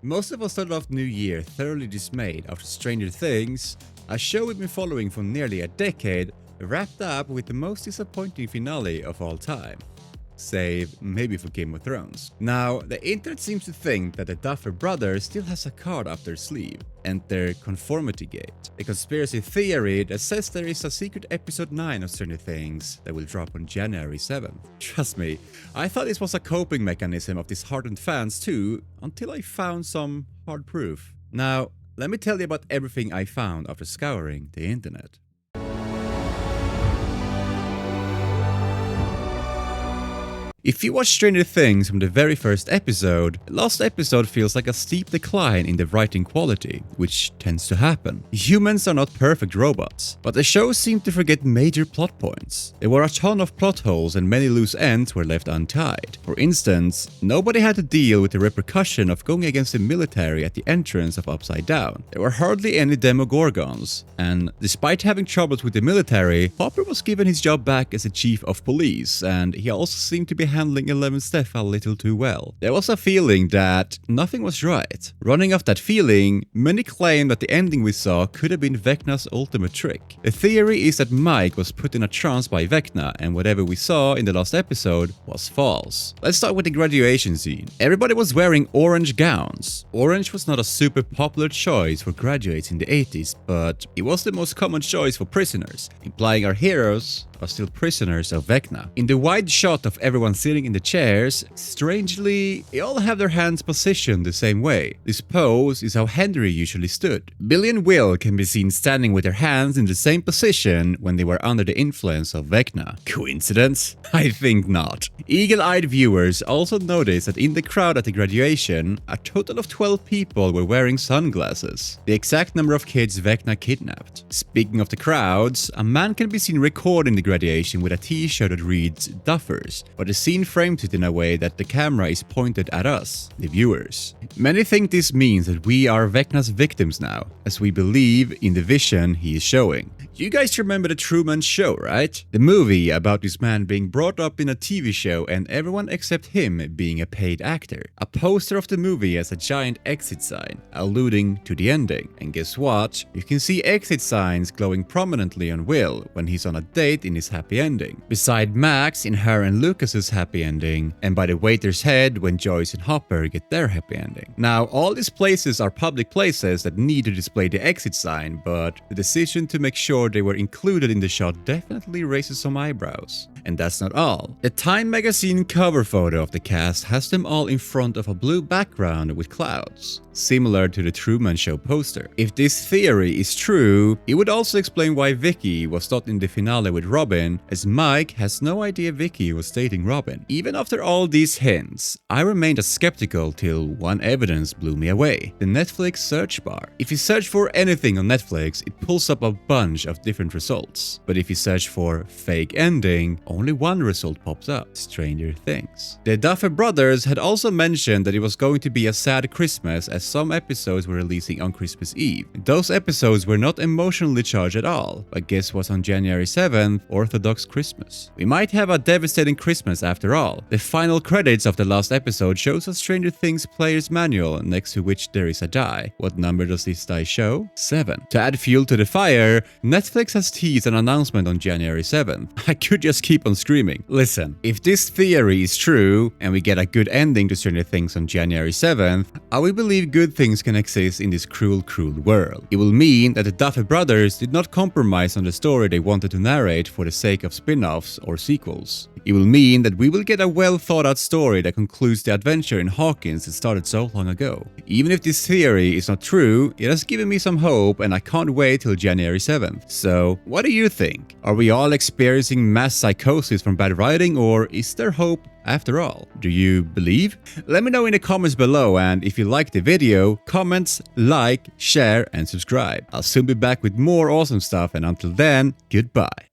Most of us started off New Year thoroughly dismayed after Stranger Things, a show we've been following for nearly a decade, wrapped up with the most disappointing finale of all time. Save maybe for Game of Thrones. Now, the internet seems to think that the Duffer Brothers still has a card up their sleeve. Enter Conformity Gate, a conspiracy theory that says there is a secret episode 9 of Stranger Things that will drop on January 7th. Trust me, I thought this was a coping mechanism of disheartened fans too, until I found some hard proof. Now, let me tell you about everything I found after scouring the internet. If you watch Stranger Things from the very first episode, the last episode feels like a steep decline in the writing quality, which tends to happen. Humans are not perfect robots, but the show seemed to forget major plot points. There were a ton of plot holes and many loose ends were left untied. For instance, nobody had to deal with the repercussion of going against the military at the entrance of Upside Down. There were hardly any Demogorgons, and despite having troubles with the military, Hopper was given his job back as the chief of police, and he also seemed to be handling 11's death a little too well. There was a feeling that nothing was right. Running off that feeling, many claim that the ending we saw could have been Vecna's ultimate trick. The theory is that Mike was put in a trance by Vecna, and whatever we saw in the last episode was false. Let's start with the graduation scene. Everybody was wearing orange gowns. Orange was not a super popular choice for graduates in the 80s, but it was the most common choice for prisoners, implying our heroes are still prisoners of Vecna. In the wide shot of everyone sitting in the chairs, strangely, they all have their hands positioned the same way. This pose is how Henry usually stood. Billy and Will can be seen standing with their hands in the same position when they were under the influence of Vecna. Coincidence? I think not. Eagle-eyed viewers also noticed that in the crowd at the graduation, a total of 12 people were wearing sunglasses, the exact number of kids Vecna kidnapped. Speaking of the crowds, a man can be seen recording the graduation with a t-shirt that reads Duffers, but the scene frames it in a way that the camera is pointed at us, the viewers. Many think this means that we are Vecna's victims now, as we believe in the vision he is showing. You guys remember the Truman Show, right? The movie about this man being brought up in a TV show and everyone except him being a paid actor. A poster of the movie has a giant exit sign, alluding to the ending. And guess what? You can see exit signs glowing prominently on Will when he's on a date in his happy ending, beside Max in her and Lucas's happy ending, and by the waiter's head when Joyce and Hopper get their happy ending. Now, all these places are public places that need to display the exit sign, but the decision to make sure they were included in the shot definitely raises some eyebrows. And that's not all. The Time magazine cover photo of the cast has them all in front of a blue background with clouds, similar to the Truman Show poster. If this theory is true, it would also explain why Vicky was not in the finale with Robin, as Mike has no idea Vicky was dating Robin. Even after all these hints, I remained skeptical till one evidence blew me away: the Netflix search bar. If you search for anything on Netflix, it pulls up a bunch of different results. But if you search for fake ending, only one result pops up: Stranger Things. The Duffer Brothers had also mentioned that it was going to be a sad Christmas, as some episodes were releasing on Christmas Eve. Those episodes were not emotionally charged at all, but guess what's on January 7th? Orthodox Christmas. We might have a devastating Christmas after all. The final credits of the last episode shows a Stranger Things player's manual, next to which there is a die. What number does this die show? 7. To add fuel to the fire, Netflix has teased an announcement on January 7th. I could just keep on screaming. Listen, if this theory is true, and we get a good ending to Stranger Things on January 7th, I will believe good things can exist in this cruel, cruel world. It will mean that the Duffer Brothers did not compromise on the story they wanted to narrate for the sake of spin-offs or sequels. It will mean that we will get a well-thought-out story that concludes the adventure in Hawkins that started so long ago. Even if this theory is not true, it has given me some hope, and I can't wait till January 7th. So, what do you think? Are we all experiencing mass psychosis from bad writing, or is there hope after all? Do you believe? Let me know in the comments below, and if you liked the video, comments, like, share, and subscribe. I'll soon be back with more awesome stuff, and until then, goodbye.